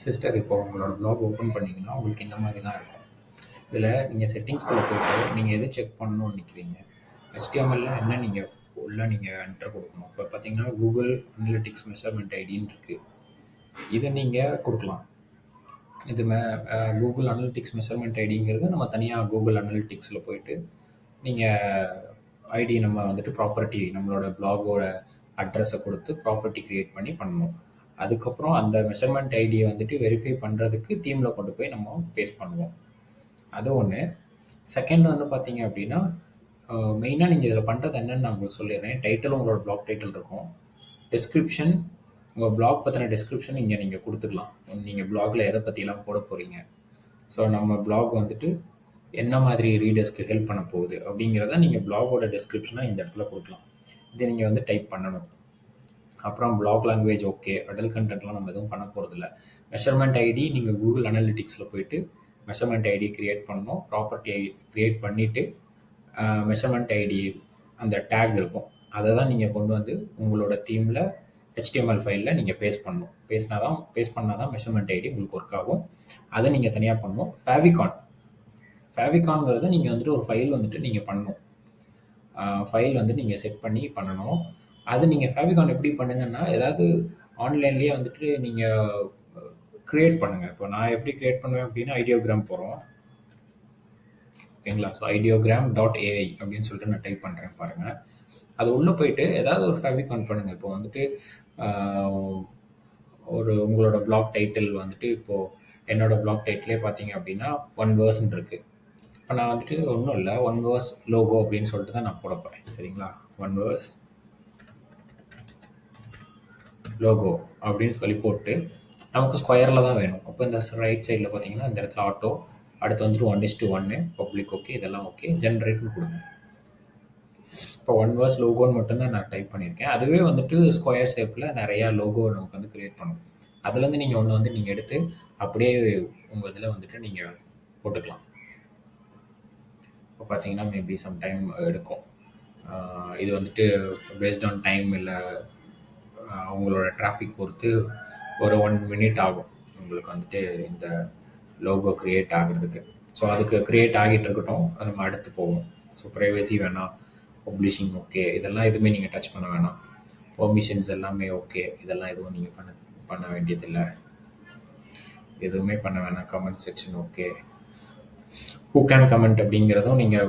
Sister இப்போ உங்களோட block open பண்ணீங்கன்னா, உங்களுக்கு இந்த மாரி தான் இருக்கும். இதில நீங்க செட்டிங்ஸ்குள்ள போயிட்டு, நீங்க எது செக் பண்ணணும்னு நினைக்கிறீங்க? HTMLல என்ன நீங்க உள்ள நீங்க என்டர் குடுக்கணும். இப்போ பார்த்தீங்கன்னா, Google Analytics மெஷர்மென்ட் ஐடின்னு இருக்கு. இத நீங்க குடுக்கலாம். இது மே Google Analytics மெஷர்மென்ட் ஐடிங்கிறது நம்ம தனியா Google Analyticsல போயிட்டு, நீங்க ஐடி நம்ம வந்துட்டு ப்ராப்பர்ட்டி நம்மளோட ப்ளாகோட அட்ரஸ குடுத்து ப்ராப்பர்ட்டி கிரியேட் பண்ணி பண்ணணும். அதுக்கப்புறம் அந்த மெஷர்மென்ட் ஐடிய வந்துட்டு வெரிஃபை பண்றதுக்கு தீம்ல கொண்டு போய் நம்ம பேஸ்ட் பண்ணுவோம். அது ஒண்ணு. செகண்ட் வந்து பார்த்தீங்க அப்படின்னா, மெயினா நீங்க இதில பண்றது என்னன்னு நான் உங்களுக்கு சொல்லிடுறேன். டைட்டில் உங்களோட ப்ளாக் டைட்டில் இருக்கும். டிஸ்கிரிப்ஷன் உங்க ப்ளாக் பத்தின டிஸ்கிரிப்ஷன் இங்க நீங்க குடுத்துக்கலாம். நீங்க ப்ளாக்ல எத பத்திலாம் போடப் போறீங்க. ஸோ நம்ம ப்ளாக் வந்துட்டு என்ன மாதிரி ரீடர்ஸ்க்கு ஹெல்ப் பண்ண போகுது அப்படிங்கிறத நீங்க ப்ளாகோட டிஸ்கிரிப்ஷனா இந்த இடத்துல குடுக்கலாம். இத நீங்க வந்து டைப் பண்ணணும். அப்புறம் ப்ளாக் லாங்குவேஜ் ஓகே. அடல்ட் கன்டென்ட்லாம் நம்ம எதுவும் பண்ண போறதில்ல. மெஷர்மென்ட் ஐடி நீங்க Google Analyticsல போயிட்டு மெஷர்மென்ட் ஐடி கிரியேட் பண்ணணும். ப்ராப்பர்ட்டி கிரியேட் பண்ணிட்டு, மெஷர்மென்ட் ஐடி அந்த டேக் இருக்கும். அத தான் நீங்க கொண்டு வந்து உங்களோட தீம்ல HTML ஃபைல்ல நீங்க பேஸ்ட் பண்ணா தான் மெஷர்மென்ட் ஐடி உங்களுக்கு ஒர்க் ஆகும். அத நீங்க தனியா பண்ணணும். ஃபேவிகான்ங்கிறத நீங்க வந்துட்டு ஒரு ஃபைல் வந்துட்டு நீங்க பண்ணணும். ஃபைல் வந்து நீங்க செட் பண்ணி பண்ணணும். அது நீங்க ஃபேவிகான் எப்படி பண்ணுங்கன்னா, ஏதாவது ஆன்லைன்லயே வந்துட்டு நீங்க கிரியேட் பண்ணுங்க. இப்போ நான் எப்படி கிரியேட் பண்ணுவேன் அப்படின்னா, ஐடியோகிராம் போறோம். ஓகேங்களா? ஸோ ideogram.ai அப்படின்னு சொல்லிட்டு நான் டைப் பண்றேன் பாருங்க. அது உள்ள போயிட்டு ஏதாவது ஒரு ஃபேவிகான் பண்ணுங்க. இப்போ வந்துட்டு ஆ ஒரு உங்களோட ப்ளாக் டைட்டில் வந்துட்டு இப்போ என்னோட ப்ளாக் டைட்டிலே பார்த்தீங்க அப்படின்னா, 1 வேர்ஸ்ன்னு இருக்கு. இப்ப நான் வந்துட்டு ஒண்ணும் இல்ல. 1 வேர்ஸ் லோகோ அப்படின்னு சொல்லிட்டு தான் நான் போடப் போறேன். சரிங்களா? 1 வேர்ஸ் லோகோ அப்படின்னு சொல்லி போட்டு, நமக்கு ஸ்கொயர்ல தான் வேணும். அப்ப இந்த ரைட் சைடுல பார்த்தீங்கன்னா, இந்த இடத்துல ஆட்டோ, அடுத்து வந்துட்டு 1:1 பப்ளிக் ஓகே. இதெல்லாம் ஓகே. ஜெனரேட்ன்னு குடுங்க. இப்போ 1 வேர்ஸ் லோகோன்னு மட்டும் தான் நான் டைப் பண்ணியிருக்கேன். அதுவே வந்துட்டு ஸ்கொயர் ஷேப்ல நெறைய லோகோ நமக்கு வந்து கிரியேட் பண்ணும். அதுலேருந்து நீங்க ஒண்ணு வந்து நீங்க எடுத்து அப்படியே உங்க இதுல வந்துட்டு நீங்க போட்டுக்கலாம். இப்போ பார்த்தீங்கன்னா, மேபி சம் டைம் எடுக்கும். இது வந்துட்டு பேஸ்ட் ஆன் டைம் இல்ல அவங்களோட டிராஃபிக் பொறுத்து ஒரு 1 மினிட் ஆகும். உங்களுக்கு வந்துட்டு இந்த லோகோ கிரியேட் ஆகுறதுக்கு. ஸோ அதுக்கு கிரியேட் ஆகிட்டு இருக்கட்டும். அது நம்ம அடுத்து போவோம். ஸோ பிரைவசி வேணாம். Publishing okay. இதெல்லாம் எதுவுமே நீங்க டச் பண்ண வேணாம். பெர்மிஷன்ஸ் எல்லாமே ஓகே. இதெல்லாம் எதுவும் நீங்க பண்ண வேண்டியதில்ல. எதுவுமே பண்ண வேணாம். Comment section okay. Who can comment அப்படிங்கிறதும் நீங்க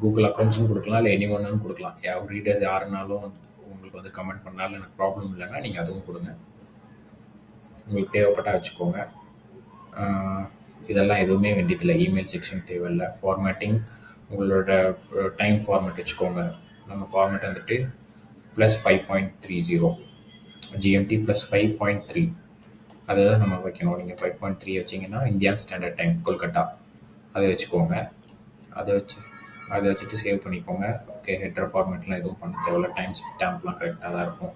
கூகுள் அக்கௌண்ட்ஸ்னு கொடுக்கலாம். இல்லை எனி ஒன்னு கொடுக்கலாம். ரீடர்ஸ் யாருனாலும் உங்களுக்கு வந்து கமெண்ட் பண்ணாலும் எனக்கு ப்ராப்ளம் இல்லைன்னா நீங்கள் அதுவும் கொடுங்க. உங்களுக்கு தேவைப்பட்டா வச்சுக்கோங்க. இதெல்லாம் எதுவுமே வேண்டியதில்லை. இமெயில் செக்ஷன் தேவையில்லை. ஃபார்மேட்டிங் உங்களோட டைம் ஃபார்மேட் வச்சுக்கோங்க. நம்ம ஃபார்மேட் வந்துட்டு +5.30 GMT +5.3 அதுதான் நம்ம வைக்கணும். நீங்கள் 5.3 வச்சிங்கன்னா இந்தியன் ஸ்டாண்டர்ட் டைம் கொல்கட்டா அதை வச்சுக்கோங்க. அதை வச்சுட்டு சேவ் பண்ணிக்கோங்க. ஓகே. ஹெட்டர் ஃபார்மேட்லாம் எதுவும் பண்ண தேவையில்ல. டைம் ஸ்டாம்ப்லாம் கரெக்டாக தான் இருக்கும்.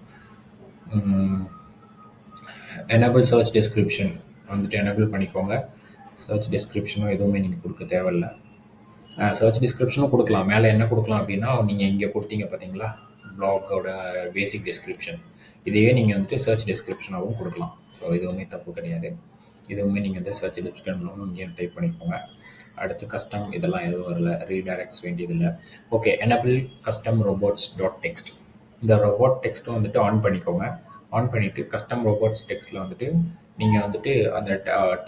எனேபிள் சர்ச் டிஸ்கிரிப்ஷன் வந்துட்டு எனேபிள் பண்ணிக்கோங்க. சர்ச் டிஸ்கிரிப்ஷனும் எதுவுமே நீங்கள் கொடுக்க தேவையில்ல. சர்ச் டிஸ்கிரிப்ஷனும் கொடுக்கலாம். மேலே என்ன கொடுக்கலாம் அப்படின்னா, நீங்கள் இங்கே கொடுத்தீங்க பார்த்தீங்களா, ப்ளாகோட பேசிக் டிஸ்கிரிப்ஷன், இதையே நீங்கள் வந்துட்டு சர்ச் டிஸ்கிரிப்ஷனாகவும் கொடுக்கலாம். ஸோ இதுவுமே தப்பு கிடையாது. இதுவுமே நீங்கள் வந்து சர்ச் டிஸ்கிரிப்ஷனும் இங்கே டைப் பண்ணிக்கோங்க. அடுத்து கஸ்டம் இதெல்லாம் எதுவும் வரல. ரீடைரக்ட்ஸ் வேண்டியதில்லை. Okay. Enable custom robots dot text, இந்த ரோபோட் டெக்ஸ்ட்டும் வந்துட்டு ஆன் பண்ணிக்கோங்க. ஆன் பண்ணிவிட்டு கஸ்டம் ரோபோட்ஸ் டெக்ஸ்ட்டில் வந்துட்டு நீங்கள் வந்துட்டு அந்த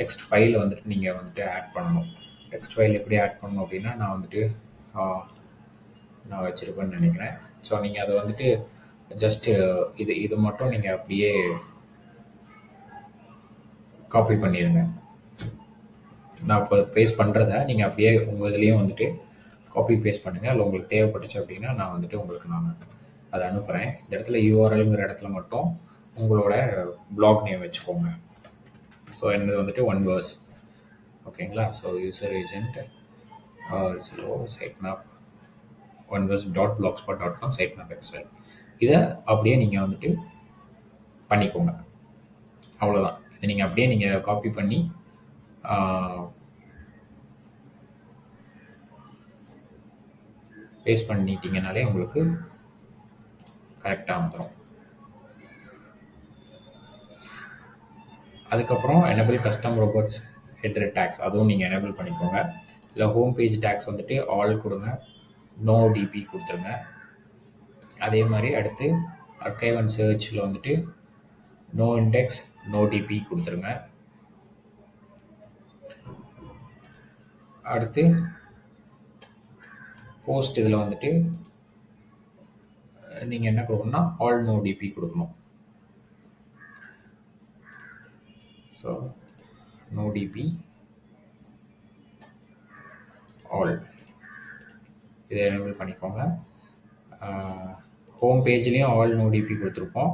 டெக்ஸ்ட் ஃபைலை வந்துட்டு நீங்கள் வந்துட்டு ஆட் பண்ணணும். டெக்ஸ்ட் ஃபைல் எப்படி ஆட் பண்ணணும் அப்படின்னா, நான் வந்துட்டு நான் வச்சுருப்பேன்னு நினைக்கிறேன். ஸோ நீங்கள் அதை வந்துட்டு ஜஸ்ட்டு இது மட்டும் நீங்கள் அப்படியே காப்பி பண்ணிடுங்க. நான் இப்போ பேஸ்ட் பண்ணுறத நீங்கள் அப்படியே உங்கள் இதுலேயும் வந்துட்டு காப்பி பேஸ்ட் பண்ணுங்கள். அதில் உங்களுக்கு தேவைப்பட்டுச்சு அப்படின்னா நான் வந்துட்டு உங்களுக்கு நான் அதை அனுப்புகிறேன். இந்த இடத்துல URLங்கிற இடத்துல மட்டும் உங்களோட ப்ளாக் நேம் வச்சுக்கோங்க. ஸோ என்னது வந்துட்டு 1 வேர்ஸ். ஓகேங்களா? So user agent sitemap 1vers.blogspot.com sitemap XL. இதை அப்படியே நீங்கள் வந்துட்டு பண்ணிக்கோங்க. அவ்வளோதான். இதை நீங்கள் அப்படியே நீங்கள் காப்பி பண்ணி பேஸ்ட் பண்ணிட்டீங்கனாலே உங்களுக்கு கரெக்டாக வந்துடும். அதுக்கப்புறம் enable custom robots header tags அதுவும் நீங்கள் எனேபிள் பண்ணிக்கோங்க. இல்லை ஹோம் பேஜ் டேக்ஸ் வந்துட்டு ஆல் கொடுங்க, நோ டிபி கொடுத்துருங்க. அதே மாதிரி அடுத்து அர்கைவ் அண்ட் சர்ச்சில் வந்துட்டு நோ இண்டெக்ஸ், நோ டிபி கொடுத்துருங்க. அடுத்து போஸ்ட் இதில் வந்துட்டு நீங்கள் என்ன கொடுக்கணும்னா ஆல் நோ டிபி கொடுக்கணும். ஸோ நோ டிபி ஆல் இதை எனேபிள் பண்ணிக்கோங்க. ஹோம் பேஜ்லேயும் ஆல் நோ டிபி கொடுத்துருப்போம்.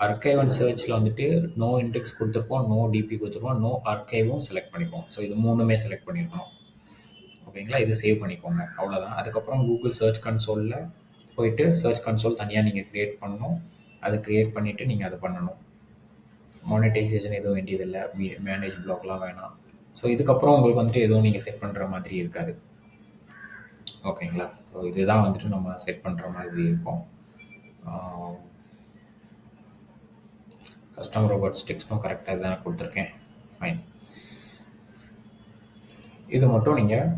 அர்கைவ் அண்ட் சர்ச்சில் வந்துட்டு நோ இண்டெக்ஸ் கொடுத்துருப்போம், நோ டிபி கொடுத்துருப்போம், நோ அர்கைவும் செலக்ட் பண்ணிப்போம். ஸோ இது மூணுமே செலக்ட் பண்ணியிருக்கணும். ஓகேங்களா, இது சேவ் பண்ணிக்கோங்க, அவ்வளோதான். அதுக்கப்புறம் கூகுள் சர்ச் கன்சோலில் போயிட்டு சர்ச் கன்சோல் தனியாக நீங்கள் க்ரியேட் பண்ணணும். அதை க்ரியேட் பண்ணிவிட்டு நீங்கள் அதை பண்ணணும். மானிட்டைசேஷன் எதுவும் வேண்டியதில்லை, மேனேஜ் பிளாக்லாம் வேணாம். ஸோ இதுக்கப்புறம் உங்களுக்கு வந்துட்டு எதுவும் நீங்கள் செட் பண்ணுற மாதிரி இருக்காது. ஓகேங்களா, ஸோ இதுதான் வந்துட்டு நம்ம செட் பண்ணுற மாதிரி இருக்கும். கஸ்டம் ரோபோட்ஸ் டெக்ஸ்ட்டும் கரெக்டாக தான் கொடுத்துருக்கேன். ஃபைன், இது மட்டும் நீங்கள்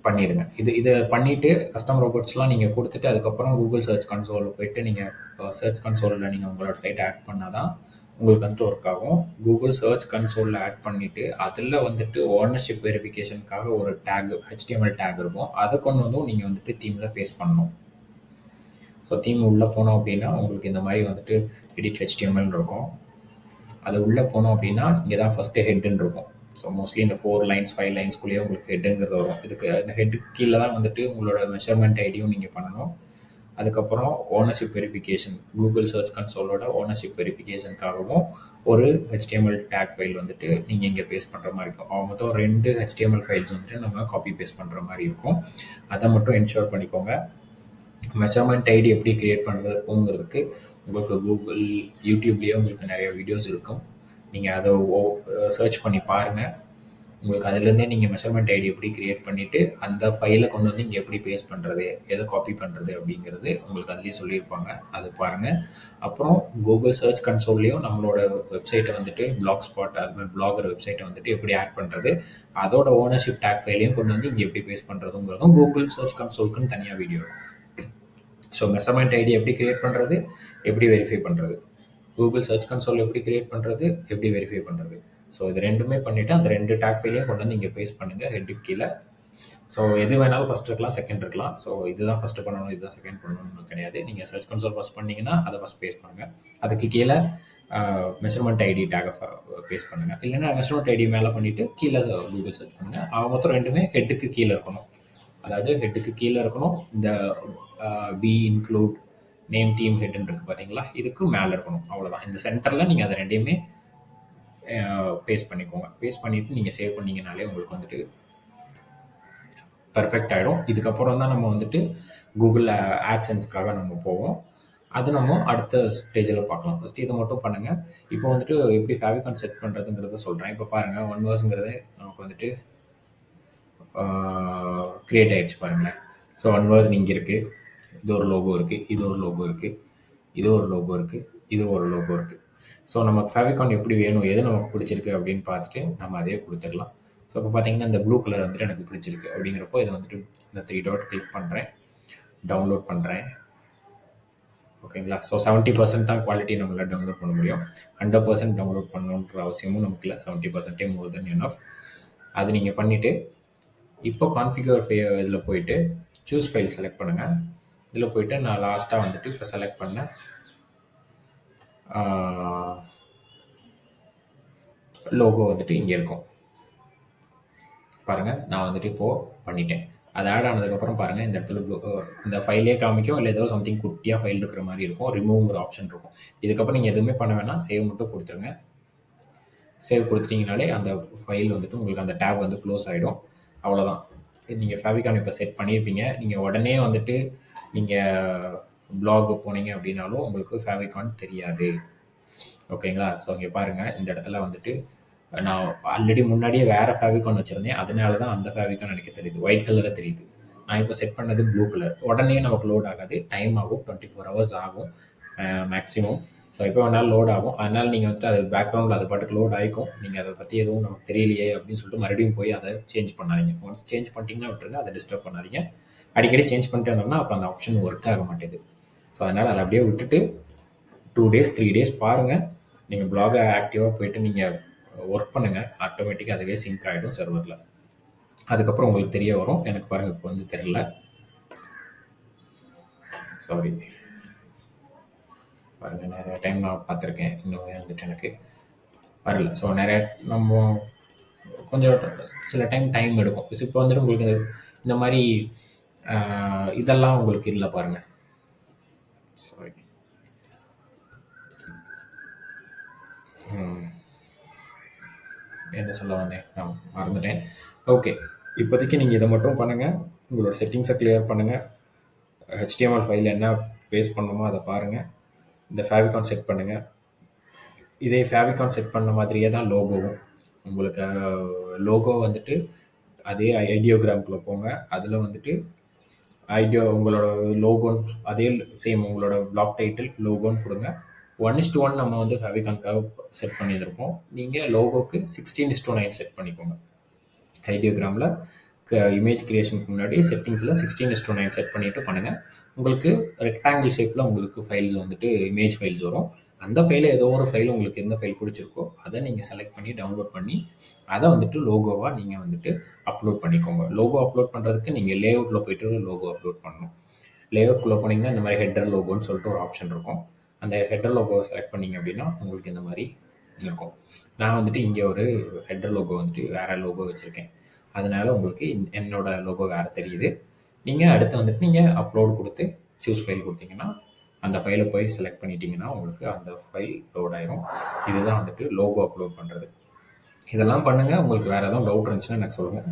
பண்ணிடுங்க. இதை பண்ணிவிட்டு கஸ்டம் ரோபோட்ஸ்லாம் நீங்கள் கொடுத்துட்டு அதுக்கப்புறம் கூகுள் சர்ச் கன்சோலில் போயிட்டு நீங்கள் சர்ச் கன்சோலில் நீங்கள் உங்களோட சைட் ஆட் பண்ணால் தான் உங்களுக்கு வந்துட்டு ஒர்க் ஆகும். கூகுள் சர்ச் கன்சோலில் ஆட் பண்ணிவிட்டு அதில் வந்துட்டு ஓனர்ஷிப் வெரிஃபிகேஷனுக்காக ஒரு டேக், HTML டேக் இருக்கும். அதை கொண்டு வந்து நீங்கள் வந்துட்டு தீமில் பேஸ்ட் பண்ணணும். ஸோ தீம் உள்ளே போனோம் அப்படின்னா உங்களுக்கு இந்த மாதிரி வந்துட்டு எடிட் HTML இருக்கும். அது உள்ளே போனோம் அப்படின்னா இங்கே தான் ஃபஸ்ட்டு ஹெட்டுன்னு இருக்கும். ஸோ மோஸ்ட்லி இந்த 4 லைன்ஸ் 5 லைன்ஸ்குள்ளேயே உங்களுக்கு ஹெட்டுங்கிறது வரும். இதுக்கு இந்த ஹெட்டுக்கு கீழே தான் வந்துட்டு உங்களோட மெஷர்மெண்ட் ஐடியும் நீங்கள் பண்ணணும். அதுக்கப்புறம் ஓனர்ஷிப் வெரிஃபிகேஷன், கூகுள் சர்ச் கன்சோலோட ஓனர்ஷிப் வெரிஃபிகேஷனுக்காகவும் ஒரு HTML டேக் ஃபைல் வந்துட்டு நீங்கள் இங்கே பேஸ்ட் பண்ணுற மாதிரி இருக்கும். மொத்தம் 2 HTML ஃபைல்ஸ் வந்துட்டு நம்ம காப்பி பேஸ்ட் பண்ணுற மாதிரி இருக்கும். அதை மட்டும் என்ஷோர் பண்ணிக்கோங்க. மெஷர்மெண்ட் ஐடி எப்படி க்ரியேட் பண்ணுறதுக்குங்கிறதுக்கு உங்களுக்கு கூகுள், யூடியூப்லேயே உங்களுக்கு நிறைய வீடியோஸ் இருக்கும். நீங்கள் அதை சர்ச் பண்ணி பாருங்கள். உங்களுக்கு அதுலேருந்தே நீங்கள் மெஷர்மெண்ட் ஐடி எப்படி க்ரியேட் பண்ணிவிட்டு அந்த ஃபைலை கொண்டு வந்து இங்கே எப்படி பேஸ்ட் பண்ணுறது, எதை காப்பி பண்ணுறது அப்படிங்கிறது உங்களுக்கு அதுலேயே சொல்லியிருப்பாங்க. அது பாருங்கள். அப்புறம் கூகுள் சர்ச் கன்சோல்லையும் நம்மளோட வெப்சைட்டை வந்துட்டு Blogspot அது மாதிரி பிளாகர் வெப்சைட்டை வந்துட்டு எப்படி ஆட் பண்ணுறது, அதோட ஓனர்ஷிப் டேக் ஃபைலையும் கொண்டு வந்து இங்கே எப்படி பேஸ்ட் பண்ணுறதுங்கிறதும் கூகுள் சர்ச் கன்சோலுக்குன்னு தனியாக வீடியோ இருக்கும். ஸோ மெஷர்மெண்ட் ஐடி எப்படி க்ரியேட் பண்ணுறது, எப்படி வெரிஃபை பண்ணுறது, கூகுள் சர்ச் கன்சோல் எப்படி க்ரியேட் பண்ணுறது, எப்படி வெரிஃபை பண்ணுறது. ஸோ இது ரெண்டுமே பண்ணிவிட்டு அந்த 2 டேக் ஃபைலையும் கொண்டு வந்து இங்கே பேஸ்ட் பண்ணுங்கள் ஹெட்டுக்கு கீழே. ஸோ எது வேணாலும் ஃபஸ்ட் இருக்கலாம், செகண்ட் இருக்கலாம். ஸோ இதுதான் ஃபஸ்ட்டு பண்ணணும், இதுதான் செகண்ட் பண்ணணும்னு கிடையாது. நீங்கள் சர்ச் கன்சோல் ஃபஸ்ட் பண்ணிங்கன்னா அதை ஃபஸ்ட் பேஸ்ட் பண்ணுங்கள். அதுக்கு கீழே மெஷர்மெண்ட் ஐடி டேகை பேஸ்ட் பண்ணுங்கள். இல்லைன்னா மெஷர்மெண்ட் ஐடி மேலே பண்ணிவிட்டு கீழே கூகுள் சர்ச் பண்ணுங்கள். மொத்தம் ரெண்டுமே ஹெட்டுக்கு கீழே இருக்கணும். அதாவது ஹெட்டுக்கு கீழே இருக்கணும். இந்த பி இன்க்ளூட் நேம் தீம் ஹெட்னு இருக்குது பார்த்தீங்களா, இதுக்கு மேலே இருக்கணும். அவ்வளோதான். இந்த சென்டரில் நீங்கள் அதை ரெண்டையுமே பேஸ்ட் பண்ணிக்கோங்க. பேஸ்ட் பண்ணிவிட்டு நீங்கள் சேவ் பண்ணிங்கனாலே உங்களுக்கு வந்துட்டு பர்ஃபெக்ட் ஆகிடும். இதுக்கப்புறம் தான் நம்ம வந்துட்டு கூகுள் ஆட்சன்ஸ்க்காக நம்ம போவோம். அது நம்ம அடுத்த ஸ்டேஜில் பார்க்கலாம். ஃபஸ்ட்டு இதை மட்டும் பண்ணுங்கள். இப்போ வந்துட்டு எப்படி ஃபேவிகான் செட் பண்ணுறதுங்கிறத சொல்கிறேன். இப்போ பாருங்கள், OneVerseங்கிறது நமக்கு வந்துட்டு க்ரியேட் ஆகிடுச்சு பாருங்களேன். ஸோ OneVerse இங்கே இருக்குது, இது ஒரு லோகோ இருக்குது, இது ஒரு லோகோ இருக்குது, இது ஒரு லோகோ இருக்குது, இது ஒரு லோகோ இருக்குது. ஸோ நமக்கு ஃபேவிகான் எப்படி வேணும், எது நமக்கு பிடிச்சிருக்கு அப்படின்னு பார்த்துட்டு நம்ம அதே கொடுத்துக்கலாம். ஸோ இப்போ பார்த்தீங்கன்னா இந்த ப்ளூ கலர் வந்துட்டு எனக்கு பிடிச்சிருக்கு அப்படிங்கிறப்போ இதை வந்துட்டு இந்த 3 டாட் கிளிக் பண்ணுறேன், டவுன்லோட் பண்ணுறேன். ஓகேங்களா. ஸோ 70% தான் குவாலிட்டி நம்மளால் டவுன்லோட் பண்ண முடியும். 100% டவுன்லோட் பண்ணணுன்ற அவசியமும் நமக்கு இல்லை. 70% மோர் தென் எனஃப். அது நீங்கள் பண்ணிவிட்டு இப்போ கான்ஃபிகர் இதில் போயிட்டு சூஸ் ஃபைல் செலக்ட் பண்ணுங்கள். இதில் போயிட்டு நான் லாஸ்ட்டாக வந்துட்டு இப்போ செலக்ட் பண்ண லோகோ வந்துட்டு இங்கே இருக்கும் பாருங்கள். நான் வந்துட்டு இப்போது பண்ணிட்டேன். அது ஆட் ஆனதுக்கப்புறம் பாருங்கள், இந்த இடத்துல இந்த ஃபைலே காமிக்கும், இல்லை ஏதோ சம்திங் குட்டியாக ஃபைல் இருக்கிற மாதிரி இருக்கும், ரிமூவ்ங்கிற ஆப்ஷன் இருக்கும். இதுக்கப்புறம் நீங்கள் எதுவுமே பண்ண வேணாம், சேவ் மட்டும் கொடுத்துருங்க. சேவ் கொடுத்துட்டிங்கனாலே அந்த ஃபைல் வந்துட்டு உங்களுக்கு அந்த டேப் வந்து க்ளோஸ் ஆகிடும். அவ்வளோதான். நீங்கள் ஃபேவிகான் இப்போ செட் பண்ணியிருப்பீங்க. நீங்கள் உடனே வந்துட்டு நீங்கள் பிளாக் போனீங்க அப்படின்னாலும் உங்களுக்கு ஃபேவிகான் தெரியாது. ஓகேங்களா. ஸோ இங்கே பாருங்கள், இந்த இடத்துல வந்துட்டு நான் ஆல்ரெடி முன்னாடியே வேறு ஃபேவிகான் வச்சுருந்தேன், அதனால தான் அந்த ஃபேவிகான் எனக்கு தெரியுது, ஒயிட் கலரில் தெரியுது. நான் இப்போ செட் பண்ணது ப்ளூ கலர். உடனே நமக்கு லோட் ஆகாது, டைம் ஆகும், 24 hours ஆகும் மேக்ஸிமம். ஸோ எப்போ வேணாலும் லோட் ஆகும். அதனால நீங்க வந்துட்டு அது பேக்ரவுண்ட்ல அது பாட்டுக்கு லோட் ஆயிக்கும். நீங்க அத பத்தி எதுவும் நமக்கு தெரியலையே அப்படின்னு சொல்லிட்டு மறுபடியும் போய் அத சேஞ்ச் பண்ணாதீங்க. ஒன்ஸ் சேஞ்ச் பண்ணிட்டீங்கன்னா விட்டுருங்க. அத டிஸ்டர்ப் பண்ணாதீங்க. அடிக்கடி சேஞ்ச் பண்ணிட்டே இருந்தோம்னா அப்புறம் அந்த ஆப்ஷன் ஒர்க் ஆக மாட்டேங்குது. ஸோ அதனால அத அப்படியே விட்டுட்டு 2 டேஸ் 3 டேஸ் பாருங்க. நீங்க பிளாக ஆக்டிவா போயிட்டு நீங்க ஒர்க் பண்ணுங்க. ஆட்டோமேட்டிக்கா அதுவே சிங்க் ஆயிடும் சர்வர்ல. அதுக்கப்புறம் உங்களுக்கு தெரிய வரும். எனக்கு பாருங்க இப்போ வந்து தெரியல. சாரி. பாருங்க நிறைய டைம் நான் பார்த்துருக்கேன். இன்னுமே வந்துட்டு எனக்கு வரல. ஸோ நிறைய நம்ம கொஞ்சம் சில டைம் எடுக்கும். இப்போ வந்துட்டு உங்களுக்கு இந்த மாதிரி இதெல்லாம் உங்களுக்கு இல்லை பாருங்க. சாரி. என்ன சொல்ல வந்தேன் நான் மறந்துட்டேன். ஓகே, இப்போதைக்கு நீங்கள் இதை மட்டும் பண்ணுங்கள். உங்களோட செட்டிங்ஸை கிளியர் பண்ணுங்கள். HTML ஃபைல் என்ன பேஸ்ட் பண்ணணுமோ அதை பாருங்கள். இந்த ஃபேவிகான் செட் பண்ணுங்கள். இதே ஃபேவிகான் செட் பண்ண மாதிரியே தான் லோகோவும். உங்களுக்கு லோகோ வந்துட்டு அதே ஐடியோகிராம்குள்ளே போங்க. அதில் வந்துட்டு உங்களோட லோகோன்னு அதே சேம் உங்களோட பிளாக் டைட்டில் லோகோன்னு கொடுங்க. 1:1 நம்ம வந்து ஃபேவிகான்காக செட் பண்ணியிருப்போம். நீங்கள் லோகோக்கு 16:9 செட் பண்ணிக்கோங்க. ஐடியோகிராமில் இமேஜ் கிரியேஷனுக்கு முன்னாடி செட்டிங்ஸில் 16:9 செட் பண்ணிவிட்டு பண்ணுங்கள். உங்களுக்கு ரெக்டாங்கிள் ஷேப்பில் உங்களுக்கு ஃபைல்ஸ் வந்துட்டு இமேஜ் ஃபைல்ஸ் வரும். அந்த ஃபைலில் ஏதோ ஒரு ஃபைல் உங்களுக்கு எந்த ஃபைல் பிடிச்சிருக்கோ அதை நீங்கள் செலக்ட் பண்ணி டவுன்லோட் பண்ணி அதை வந்துட்டு லோகோவாக நீங்கள் வந்துட்டு அப்லோட் பண்ணிக்கோங்க. லோகோ அப்லோட் பண்ணுறதுக்கு நீங்கள் லேஅவுட்டில் போய்ட்டு லோகோ அப்லோட் பண்ணணும். லேஅவுட்குள்ளே போனீங்கன்னா இந்த மாதிரி ஹெட்டர் லோகோன்னு சொல்லிட்டு ஒரு ஆப்ஷன் இருக்கும். அந்த ஹெட்டர் லோகோவை செலக்ட் பண்ணிங்க அப்படின்னா உங்களுக்கு இந்த மாதிரி இருக்கும். நான் வந்துட்டு இங்கே ஒரு ஹெட்டர் லோகோ வந்துட்டு வேறு லோகோ வச்சுருக்கேன். அதனால் உங்களுக்கு என்னோட லோகோ வேறு தெரியுது. நீங்கள் அடுத்து வந்துட்டு நீங்கள் அப்லோட் கொடுத்து சூஸ் ஃபைல் கொடுத்தீங்கன்னா அந்த ஃபைலை போய் செலக்ட் பண்ணிட்டீங்கன்னா உங்களுக்கு அந்த ஃபைல் லோட் ஆயிரும். இதுதான் வந்துட்டு லோகோ அப்லோட் பண்ணுறது. இதெல்லாம் பண்ணுங்கள். உங்களுக்கு வேறு எதுவும் டவுட் இருந்துச்சுன்னா எனக்கு சொல்லுங்கள்,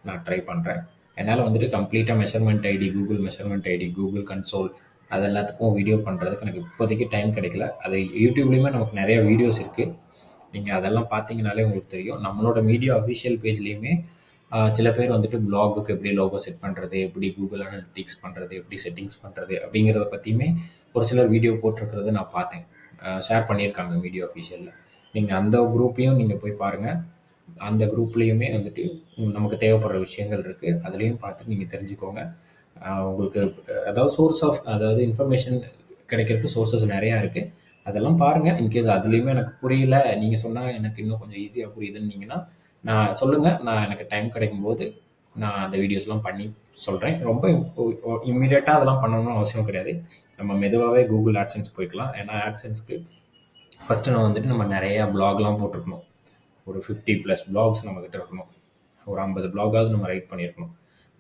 நான் ட்ரை பண்ணுறேன். என்னால் வந்துட்டு கம்ப்ளீட்டாக measurement ID, Google measurement ID, Google console அது எல்லாத்துக்கும் வீடியோ பண்ணுறதுக்கு எனக்கு இப்போதைக்கு டைம் கிடைக்கல. அது யூடியூப்லேயுமே நமக்கு நிறையா வீடியோஸ் இருக்குது. நீங்கள் அதெல்லாம் பார்த்தீங்கனாலே உங்களுக்கு தெரியும். நம்மளோட மீடியா அஃபிஷியல் பேஜ்லேயுமே சில பேர் வந்துட்டு பிளாகுக்கு எப்படி லோகோ செட் பண்ணுறது, எப்படி கூகுள் அனலிட்டிக்ஸ் பண்ணுறது, எப்படி செட்டிங்ஸ் பண்ணுறது அப்படிங்கிறத பற்றியுமே ஒரு சிலர் வீடியோ போட்டிருக்கிறத நான் பார்த்தேன். ஷேர் பண்ணியிருக்காங்க மீடியா அஃபிஷியலில். நீங்கள் அந்த குரூப்பையும் நீங்கள் போய் பாருங்கள். அந்த குரூப்லேயுமே வந்துட்டு நமக்கு தேவைப்படுற விஷயங்கள் இருக்குது. அதுலேயும் பார்த்து நீங்கள் தெரிஞ்சுக்கோங்க. உங்களுக்கு அதாவது இன்ஃபர்மேஷன் கிடைக்கிறதுக்கு சோர்ஸஸ் நிறையா இருக்குது. அதெல்லாம் பாருங்கள். இன்கேஸ் அதுலேயுமே எனக்கு புரியல, நீங்கள் சொன்னால் எனக்கு இன்னும் கொஞ்சம் ஈஸியாக புரியுதுன்னீங்கன்னா நான் சொல்லுங்கள். நான் எனக்கு டைம் கிடைக்கும்போது நான் அந்த வீடியோஸ்லாம் பண்ணி சொல்கிறேன். ரொம்ப இம்மிடியேட்டாக அதெல்லாம் பண்ணணும்னு அவசியம் கிடையாது. நம்ம மெதுவாகவே கூகுள் ஆட்சன்ஸ் போய்க்கலாம். ஏன்னா ஆட்சன்ஸ்க்கு ஃபஸ்ட்டு நம்ம நிறையா பிளாக்லாம் போட்டிருக்கணும். ஒரு 50+ பிளாக்ஸ் நம்மக்கிட்ட இருக்கணும். ஒரு 50 பிளாகாவது நம்ம ரைட் பண்ணியிருக்கணும்.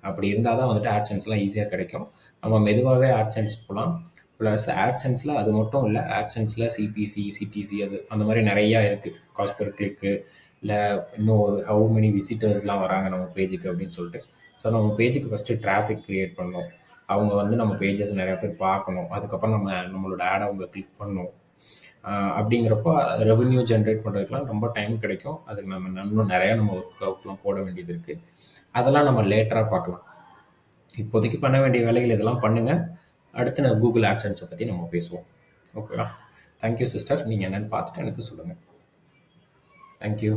அப்படி இருந்தால் தான் வந்துட்டு ஆட்சன்ஸ்லாம் ஈஸியாக கிடைக்கும். நம்ம மெதுவாகவே ஆட்சன்ஸ் போகலாம். ப்ளஸ் ஆட்சன்ஸில் அது மட்டும் இல்லை, ஆட்சன்ஸில் சிபிசி, சிடிசி அது அந்த மாதிரி நிறையா இருக்குது. காஸ்ட் பெர் கிளிக்கு, இல்லை இன்னும் ஒரு ஹவு மெனி விசிட்டர்ஸ்லாம் வராங்க நம்ம பேஜுக்கு அப்படின்னு சொல்லிட்டு. ஸோ நம்ம பேஜுக்கு ஃபஸ்ட்டு டிராஃபிக் க்ரியேட் பண்ணணும். அவங்க வந்து நம்ம பேஜஸ் நிறையா பேர் பார்க்கணும். அதுக்கப்புறம் நம்மளோட ஆடை அவங்க கிளிக் பண்ணணும். அப்படிங்கிறப்போ ரெவென்யூ ஜென்ரேட் பண்ணுறதுக்குலாம் ரொம்ப டைம் கிடைக்கும். அதுக்கு நம்ம இன்னும் நிறையா ஒர்க் அவுட்லாம் போட வேண்டியது இருக்குது. அதெல்லாம் நம்ம லேட்டராக பார்க்கலாம். இப்போதைக்கு பண்ண வேண்டிய வேலைகள் இதெல்லாம் பண்ணுங்கள். அடுத்து நான் கூகுள் ஆட்சன்ஸை பற்றி நம்ம பேசுவோம். ஓகேவா? Thank you sister. நீங்கள் என்னென்னு பார்த்துட்டு எனக்கு சொல்லுங்கள். தேங்க்யூ.